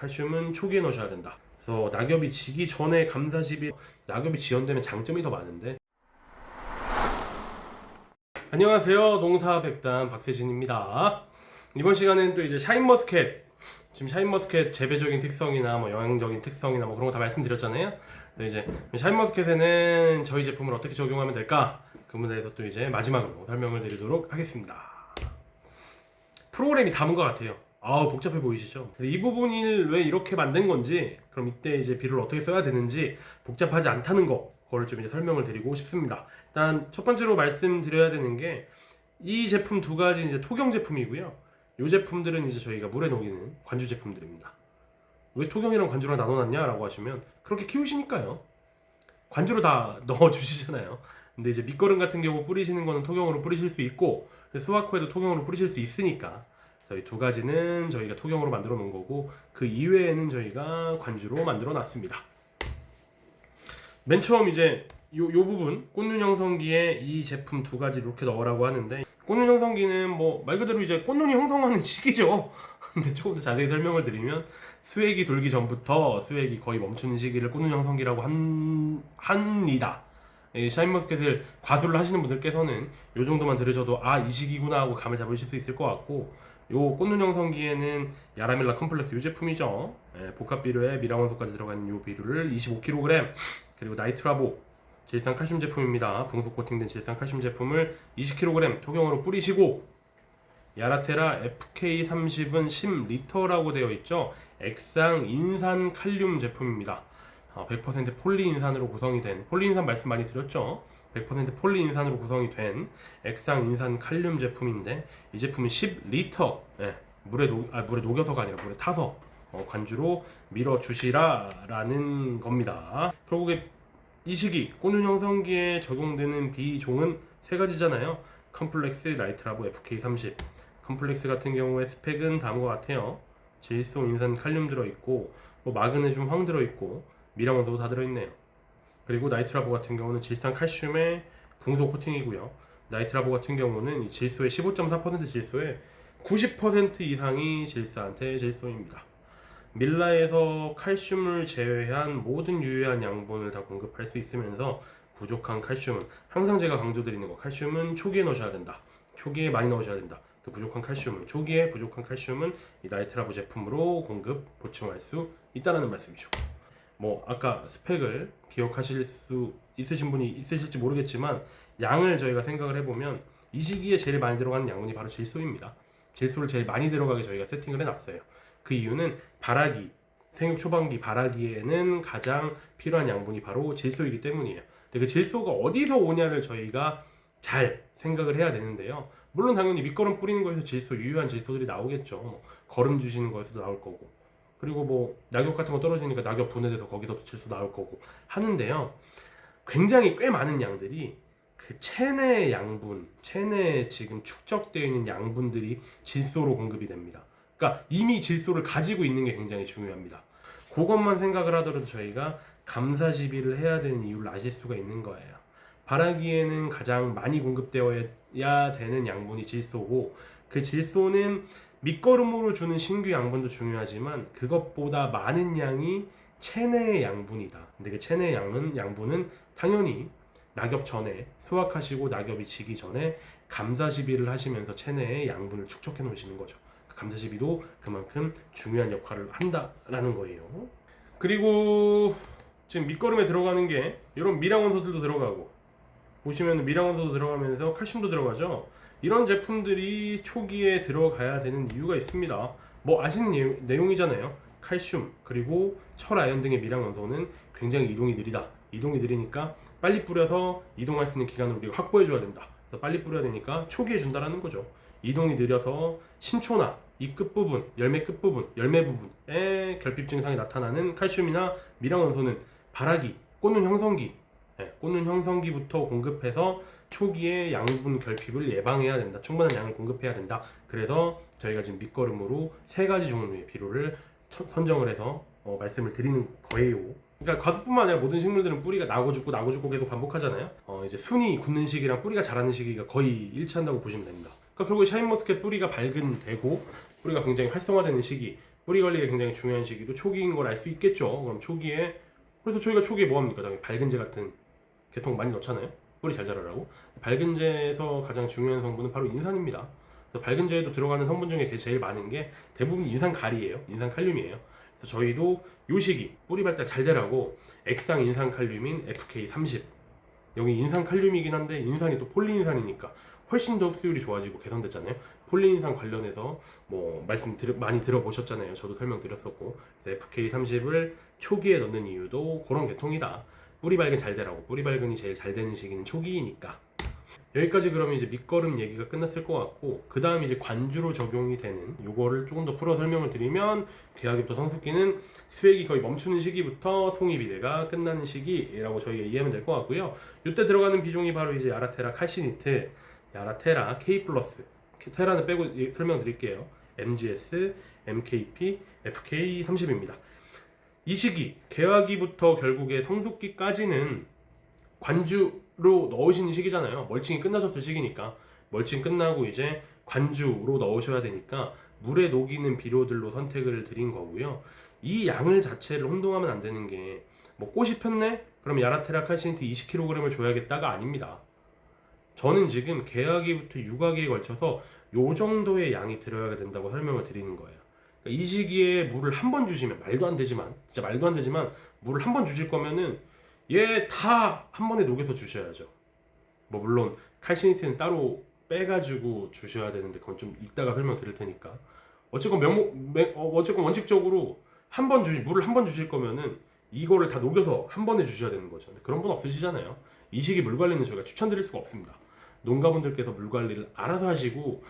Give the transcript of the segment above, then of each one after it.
칼슘은 초기에 넣으셔야 된다. 그래서 낙엽이 지기 전에 감사십이 낙엽이 지연되면 장점이 더 많은데. 안녕하세요, 농사백단 박세진입니다. 이번 시간에는 또 이제 샤인머스켓, 지금 샤인머스켓 재배적인 특성이나 뭐 영양적인 특성이나 뭐 그런 거 다 말씀드렸잖아요. 이제 샤인머스켓에는 저희 제품을 어떻게 적용하면 될까, 그 부분에 대해서 또 이제 마지막으로 설명을 드리도록 하겠습니다. 프로그램이 담은 것 같아요. 아우, 복잡해 보이시죠? 그래서 이 부분을 왜 이렇게 만든 건지, 그럼 이때 이제 비료를 어떻게 써야 되는지 복잡하지 않다는 거, 그거를 좀 이제 설명을 드리고 싶습니다. 일단 첫 번째로 말씀드려야 되는 게, 이 제품 두 가지 이제 토경 제품이고요. 이 제품들은 이제 저희가 물에 녹이는 관주 제품들입니다. 왜 토경이랑 관주랑 나눠놨냐라고 하시면, 그렇게 키우시니까요. 관주로 다 넣어주시잖아요. 근데 이제 밑거름 같은 경우 뿌리시는 거는 토경으로 뿌리실 수 있고, 수확 후에도 토경으로 뿌리실 수 있으니까 저희 두 가지는 저희가 토경으로 만들어 놓은 거고, 그 이외에는 저희가 관주로 만들어 놨습니다. 맨 처음 이제 요 부분 꽃눈 형성기에 이 제품 두 가지 이렇게 넣으라고 하는데, 꽃눈 형성기는 뭐 말 그대로 이제 꽃눈이 형성하는 시기죠. 근데 조금 더 자세히 설명을 드리면, 수액이 돌기 전부터 수액이 거의 멈추는 시기를 꽃눈 형성기라고 합니다. 샤인머스켓을 과수를 하시는 분들께서는 이 정도만 들으셔도 아, 이 시기구나 하고 감을 잡으실 수 있을 것 같고, 요 꽃눈 형성기에는 야라밀라 컴플렉스 이 제품이죠. 복합 비료에 미라원소까지 들어가 있는 이 비료를 25kg, 그리고 나이트라보 질산 칼슘 제품입니다. 붕속 코팅된 질산 칼슘 제품을 20kg 토경으로 뿌리시고, 야라테라 FK30은 10L라고 되어 있죠. 액상 인산 칼륨 제품입니다. 100% 폴리인산으로 구성이 된, 폴리인산 말씀 많이 드렸죠. 100% 폴리인산으로 구성이 된 액상 인산 칼륨 제품인데, 이 제품은 10L, 물에 녹여서가 아니라 물에 타서 관주로 밀어주시라라는 겁니다. 결국에 이 시기 꽃눈 형성기에 적용되는 비종은 세 가지잖아요. 컴플렉스, 나이트라보, FK30. 컴플렉스 같은 경우에 스펙은 다음과 같아요. 질소, 인산, 칼륨 들어있고, 뭐 마그네슘, 황 들어있고, 미량원소도 다 들어있네요. 그리고 나이트라보 같은 경우는 질산 칼슘의 붕소 코팅이고요. 나이트라보 같은 경우는 이 질소의 15.4% 질소의 90% 이상이 질산태 질소입니다. 밀라에서 칼슘을 제외한 모든 유효한 양분을 다 공급할 수 있으면서, 부족한 칼슘은 항상 제가 강조드리는 거, 칼슘은 초기에 넣으셔야 된다. 초기에 많이 넣으셔야 된다. 그 부족한 칼슘은, 초기에 부족한 칼슘은 이 나이트라보 제품으로 공급 보충할 수 있다는 말씀이죠. 뭐 아까 스펙을 기억하실 수 있으신 분이 있으실지 모르겠지만, 양을 저희가 생각을 해보면 이 시기에 제일 많이 들어가는 양분이 바로 질소입니다. 질소를 제일 많이 들어가게 저희가 세팅을 해놨어요. 그 이유는 발아기, 생육 초반기 발아기에는 가장 필요한 양분이 바로 질소이기 때문이에요. 근데 그 질소가 어디서 오냐를 저희가 잘 생각을 해야 되는데요. 물론 당연히 밑거름 뿌리는 거에서 질소, 유효한 질소들이 나오겠죠. 뭐 거름 주시는 거에서도 나올 거고, 그리고 뭐 낙엽 같은 거 떨어지니까 낙엽 분해돼서 거기서도 질소 나올 거고 하는데요. 굉장히 꽤 많은 양들이 그 체내 양분, 체내에 지금 축적되어 있는 양분들이 질소로 공급이 됩니다. 그러니까 이미 질소를 가지고 있는 게 굉장히 중요합니다. 그것만 생각을 하더라도 저희가 감사 시비를 해야 되는 이유를 아실 수가 있는 거예요. 발아기에는 가장 많이 공급되어야 되는 양분이 질소고, 그 질소는 밑거름으로 주는 신규 양분도 중요하지만 그것보다 많은 양이 체내의 양분이다. 근데 그 체내의 양분은 당연히 낙엽 전에, 수확하시고 낙엽이 지기 전에 감사시비를 하시면서 체내의 양분을 축적해 놓으시는 거죠. 감사시비도 그만큼 중요한 역할을 한다라는 거예요. 그리고 지금 밑거름에 들어가는 게 이런 미량원소들도 들어가고, 보시면 미량원소도 들어가면서 칼슘도 들어가죠. 이런 제품들이 초기에 들어가야 되는 이유가 있습니다. 뭐 아시는 내용이잖아요. 칼슘 그리고 철, 아연 등의 미량원소는 굉장히 이동이 느리다. 이동이 느리니까 빨리 뿌려서 이동할 수 있는 기간을 우리가 확보해 줘야 된다. 그래서 빨리 뿌려야 되니까 초기에 준다라는 거죠. 이동이 느려서 신초나 이 끝부분, 열매 끝부분, 열매 부분에 결핍 증상이 나타나는 칼슘이나 미량원소는 발아기, 꽃눈 형성기, 꽃눈 형성기부터 공급해서 초기에 양분 결핍을 예방해야 된다. 충분한 양을 공급해야 된다. 그래서 저희가 지금 밑거름으로 세 가지 종류의 비료를 선정을 해서 말씀을 드리는 거예요. 그러니까 과수뿐만 아니라 모든 식물들은 뿌리가 나고 죽고 나고 죽고 계속 반복하잖아요. 이제 순이 굳는 시기랑 뿌리가 자라는 시기가 거의 일치한다고 보시면 됩니다. 그러니까 결국 샤인머스켓 뿌리가 발근되고 뿌리가 굉장히 활성화되는 시기, 뿌리 관리가 굉장히 중요한 시기도 초기인 걸 알 수 있겠죠. 그럼 초기에, 그래서 저희가 초기에 뭐 합니까? 당연히 밝은제 같은 계통 많이 넣잖아요. 뿌리 잘 자라라고. 밝은제에서 가장 중요한 성분은 바로 인산입니다. 그래서 밝은제에도 들어가는 성분 중에 제일 많은 게 대부분 인산가리예요. 인산칼륨이에요. 그래서 저희도 요 시기 뿌리 발달 잘 되라고 액상 인산칼륨인 FK30, 여기 인산칼륨이긴 한데 인산이 또 폴리인산이니까 훨씬 더 흡수율이 좋아지고 개선됐잖아요. 폴리인산 관련해서 뭐 말씀 많이 들어보셨잖아요. 저도 설명드렸었고. 그래서 FK30을 초기에 넣는 이유도 그런 계통이다. 뿌리 발근 잘 되라고. 뿌리 발근이 제일 잘 되는 시기는 초기이니까. 여기까지 그러면 이제 밑거름 얘기가 끝났을 것 같고, 그 다음 이제 관주로 적용이 되는 요거를 조금 더 풀어 설명을 드리면, 개화기부터 성숙기는 수액이 거의 멈추는 시기부터 송이비대가 끝나는 시기라고 저희가 이해하면 될 것 같고요. 이때 들어가는 비종이 바로 이제 야라테라 칼시니트, 야라테라 K+, 테라는 빼고 설명드릴게요. MGS, MKP, FK30입니다. 이 시기, 개화기부터 결국에 성숙기까지는 관주로 넣으시는 시기잖아요. 멀칭이 끝나셨을 시기니까. 멀칭 끝나고 이제 관주로 넣으셔야 되니까 물에 녹이는 비료들로 선택을 드린 거고요. 이 양을 자체를 혼동하면 안 되는 게, 뭐 꽃이 폈네? 그럼 야라테라 칼시니트 20kg을 줘야겠다가 아닙니다. 저는 지금 개화기부터 육화기에 걸쳐서 요 정도의 양이 들어야 된다고 설명을 드리는 거예요. 그러니까 이 시기에 물을 한 번 주시면, 말도 안 되지만, 진짜 말도 안 되지만, 물을 한 번 주실 거면은 얘 다 한 번에 녹여서 주셔야죠. 뭐 물론 칼시니트는 따로 빼가지고 주셔야 되는데 그건 좀 이따가 설명드릴 테니까. 어쨌건 어쨌건 원칙적으로 물을 한 번 주실 거면은 이거를 다 녹여서 한 번에 주셔야 되는 거죠. 근데 그런 분 없으시잖아요. 이 시기 물 관리는 저희가 추천드릴 수가 없습니다. 농가분들께서 물 관리를 알아서 하시고,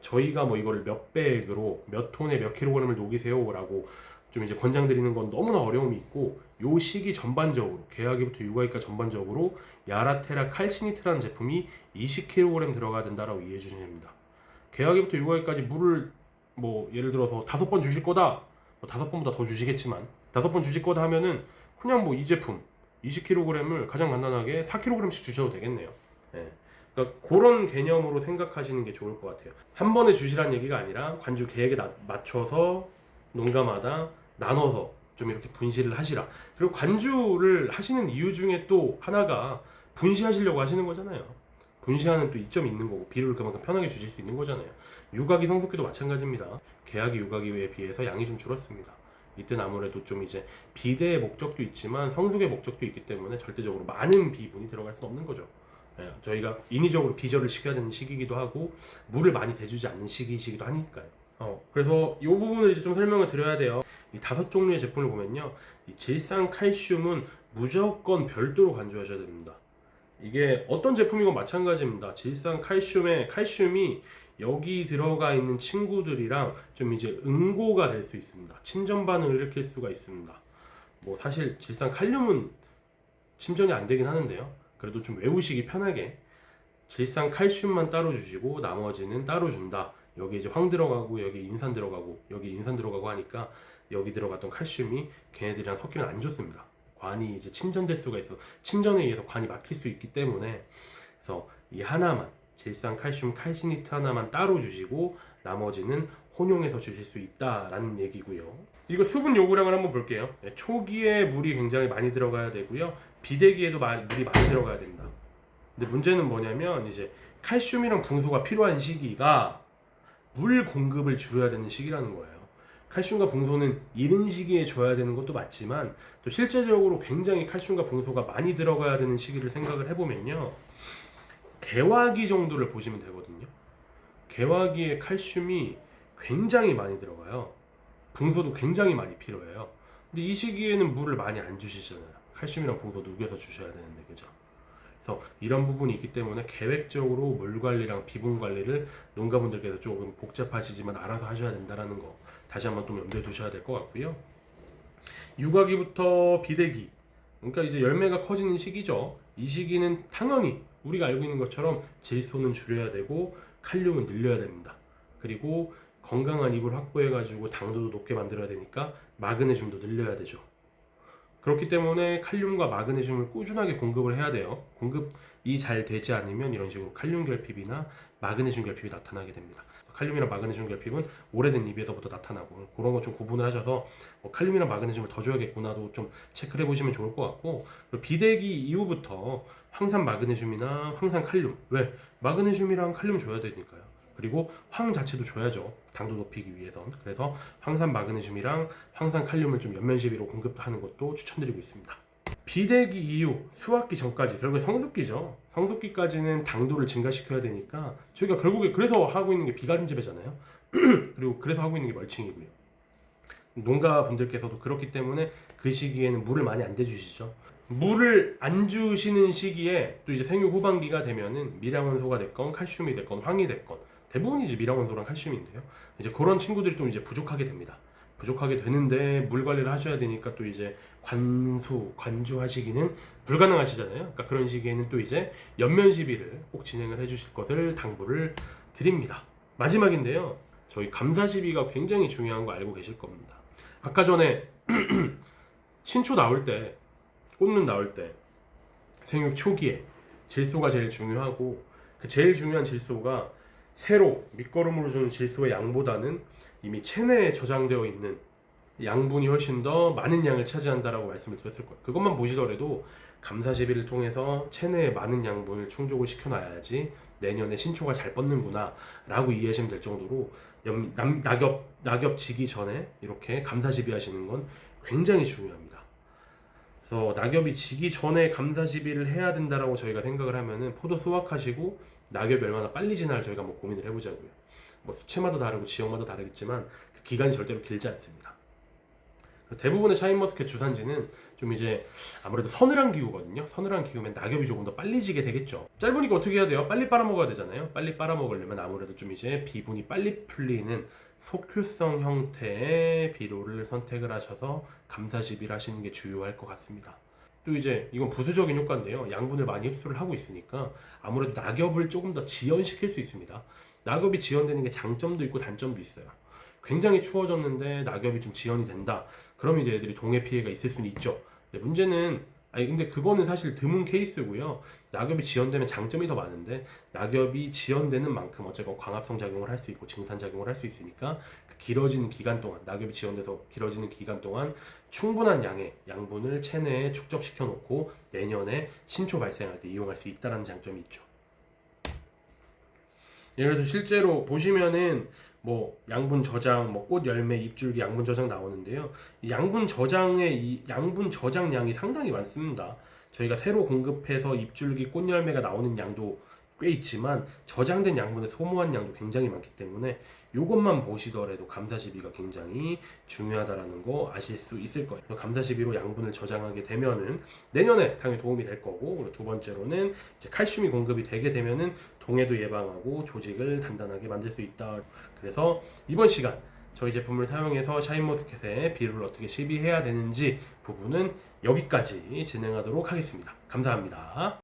저희가 뭐 이거를 몇 백으로 몇 톤에 몇 킬로그램을 녹이세요라고 좀 이제 권장드리는 건 너무나 어려움이 있고, 요 시기 전반적으로 개화기부터 육화기까지 전반적으로 야라테라 칼시니트라는 제품이 20kg 들어가야 된다라고 이해해 주시면 됩니다. 개화기부터 육화기까지 물을 뭐 예를 들어서 5번 주실 거다, 뭐 5번보다 더 주시겠지만 5번 주실 거다 하면은 그냥 뭐 이 제품 20kg을 가장 간단하게 4kg씩 주셔도 되겠네요. 네. 그러니까 그런 개념으로 생각하시는 게 좋을 것 같아요. 한 번에 주시라는 얘기가 아니라 관주 계획에 맞춰서 농가마다 나눠서 좀 이렇게 분실을 하시라. 그리고 관주를 하시는 이유 중에 또 하나가 분시하시려고 하시는 거잖아요. 분시하는 또 이점이 있는 거고, 비료를 그만큼 편하게 주실 수 있는 거잖아요. 육아기 성숙기도 마찬가지입니다. 개화기 육아기에 비해서 양이 좀 줄었습니다. 이때는 아무래도 좀 이제 비대의 목적도 있지만 성숙의 목적도 있기 때문에 절대적으로 많은 비분이 들어갈 수는 없는 거죠. 저희가 인위적으로 비절을 시켜야 되는 시기이기도 하고, 물을 많이 대주지 않는 시기이기도 하니까요. 그래서 이 부분을 이제 좀 설명을 드려야 돼요. 이 5종류의 제품을 보면요, 이 질산 칼슘은 무조건 별도로 간주하셔야 됩니다. 이게 어떤 제품이건 마찬가지입니다. 질산 칼슘에 칼슘이 여기 들어가 있는 친구들이랑 좀 이제 응고가 될 수 있습니다. 침전 반응을 일으킬 수가 있습니다. 뭐 사실 질산 칼륨은 침전이 안 되긴 하는데요. 그래도 좀 외우시기 편하게 질산 칼슘만 따로 주시고 나머지는 따로 준다. 여기 이제 황 들어가고 여기 인산 들어가고 여기 인산 들어가고 하니까 여기 들어갔던 칼슘이 걔네들이랑 섞이면 안 좋습니다. 관이 이제 침전될 수가 있어. 침전에 의해서 관이 막힐 수 있기 때문에, 그래서 이 하나만, 질산 칼슘 칼시니트 하나만 따로 주시고 나머지는 혼용해서 주실 수 있다라는 얘기고요. 이거 수분 요구량을 한번 볼게요. 초기에 물이 굉장히 많이 들어가야 되고요. 비대기에도 물이 많이 들어가야 된다. 근데 문제는 뭐냐면 이제 칼슘이랑 붕소가 필요한 시기가 물 공급을 줄여야 되는 시기라는 거예요. 칼슘과 붕소는 이른 시기에 줘야 되는 것도 맞지만 또 실제적으로 굉장히 칼슘과 붕소가 많이 들어가야 되는 시기를 생각을 해보면요, 개화기 정도를 보시면 되거든요. 개화기에 칼슘이 굉장히 많이 들어가요. 붕소도 굉장히 많이 필요해요. 근데 이 시기에는 물을 많이 안 주시잖아요. 칼슘이랑 붕소 녹여서 주셔야 되는데, 그죠? 그래서 이런 부분이 있기 때문에 계획적으로 물 관리랑 비분 관리를 농가분들께서 조금 복잡하시지만 알아서 하셔야 된다는 거 다시 한번 좀 염두에 두셔야 될 것 같고요. 육아기부터 비대기, 그러니까 이제 열매가 커지는 시기죠. 이 시기는 당연히 우리가 알고 있는 것처럼 질소는 줄여야 되고 칼륨은 늘려야 됩니다. 그리고 건강한 잎을 확보해가지고 당도도 높게 만들어야 되니까 마그네슘도 늘려야 되죠. 그렇기 때문에 칼륨과 마그네슘을 꾸준하게 공급을 해야 돼요. 공급이 잘 되지 않으면 이런 식으로 칼륨 결핍이나 마그네슘 결핍이 나타나게 됩니다. 칼륨이랑 마그네슘 결핍은 오래된 입에서부터 나타나고 그런 거 좀 구분을 하셔서 칼륨이랑 마그네슘을 더 줘야겠구나도 좀 체크를 해보시면 좋을 것 같고, 그리고 비대기 이후부터 황산 마그네슘이나 황산 칼륨, 왜? 마그네슘이랑 칼륨 줘야 되니까요. 그리고 황 자체도 줘야죠, 당도 높이기 위해선. 그래서 황산 마그네슘이랑 황산 칼륨을 좀 연면시비로 공급하는 것도 추천드리고 있습니다. 비대기 이후 수확기 전까지, 결국에 성숙기죠. 성숙기까지는 당도를 증가시켜야 되니까 저희가 결국에 그래서 하고 있는 게 비가림 재배잖아요. 그리고 그래서 하고 있는 게 멀칭이고요. 농가분들께서도 그렇기 때문에 그 시기에는 물을 많이 안 대주시죠. 물을 안 주시는 시기에 또 이제 생육 후반기가 되면은 미량원소가 됐건 칼슘이 됐건 황이 됐건 대부분이 이제 미량원소랑 칼슘인데요. 이제 그런 친구들이 또 이제 부족하게 됩니다. 부족하게 되는데 물 관리를 하셔야 되니까 또 이제 관주하시기는 불가능하시잖아요. 그러니까 그런 시기에는 또 이제 연면 시비를 꼭 진행을 해주실 것을 당부를 드립니다. 마지막인데요. 저희 감사 시비가 굉장히 중요한 거 알고 계실 겁니다. 아까 전에 신초 나올 때, 꽃눈 나올 때 생육 초기에 질소가 제일 중요하고, 그 제일 중요한 질소가 새로 밑거름으로 주는 질소의 양보다는 이미 체내에 저장되어 있는 양분이 훨씬 더 많은 양을 차지한다라고 말씀을 드렸을 거예요. 그것만 보시더라도 감사 시비를 통해서 체내에 많은 양분을 충족을 시켜놔야지 내년에 신초가 잘 뻗는구나 라고 이해하시면 될 정도로 낙엽 지기 전에 이렇게 감사 시비 하시는 건 굉장히 중요합니다. 그래서 낙엽이 지기 전에 감사 시비를 해야 된다라고 저희가 생각을 하면은 포도 수확하시고 낙엽이 얼마나 빨리 지날 저희가 뭐 고민을 해보자고요. 뭐 수치마다 다르고 지역마다 다르겠지만 그 기간이 절대로 길지 않습니다. 대부분의 샤인머스켓 주산지는 좀 이제 아무래도 서늘한 기후거든요. 서늘한 기후면 낙엽이 조금 더 빨리 지게 되겠죠. 짧으니까 어떻게 해야 돼요? 빨리 빨아먹어야 되잖아요. 빨리 빨아먹으려면 아무래도 좀 이제 비분이 빨리 풀리는 속효성 형태의 비료를 선택을 하셔서 감사 시비를 하시는 게 주요할 것 같습니다. 또 이제 이건 부수적인 효과인데요. 양분을 많이 흡수를 하고 있으니까 아무래도 낙엽을 조금 더 지연시킬 수 있습니다. 낙엽이 지연되는 게 장점도 있고 단점도 있어요. 굉장히 추워졌는데 낙엽이 좀 지연이 된다. 그러면 이제 애들이 동해 피해가 있을 수는 있죠. 근데 문제는 근데 그거는 사실 드문 케이스고요. 낙엽이 지연되면 장점이 더 많은데 낙엽이 지연되는 만큼 어쨌건 광합성 작용을 할 수 있고 증산 작용을 할 수 있으니까 그 길어지는 기간 동안, 낙엽이 지연돼서 길어지는 기간 동안 충분한 양의 양분을 체내에 축적시켜 놓고 내년에 신초 발생할 때 이용할 수 있다는 장점이 있죠. 예를 들어서 실제로 보시면은 뭐 양분 저장, 뭐 꽃 열매, 잎줄기 양분 저장 나오는데요. 이 양분 저장량이 상당히 많습니다. 저희가 새로 공급해서 잎줄기, 꽃 열매가 나오는 양도 꽤 있지만 저장된 양분을 소모한 양도 굉장히 많기 때문에 이것만 보시더라도 감사 시비가 굉장히 중요하다라는 거 아실 수 있을 거예요. 그래서 감사 시비로 양분을 저장하게 되면은 내년에 당연히 도움이 될 거고, 그리고 두 번째로는 이제 칼슘이 공급이 되게 되면은 동해도 예방하고 조직을 단단하게 만들 수 있다. 그래서 이번 시간 저희 제품을 사용해서 샤인머스켓에 비료를 어떻게 시비해야 되는지 부분은 여기까지 진행하도록 하겠습니다. 감사합니다.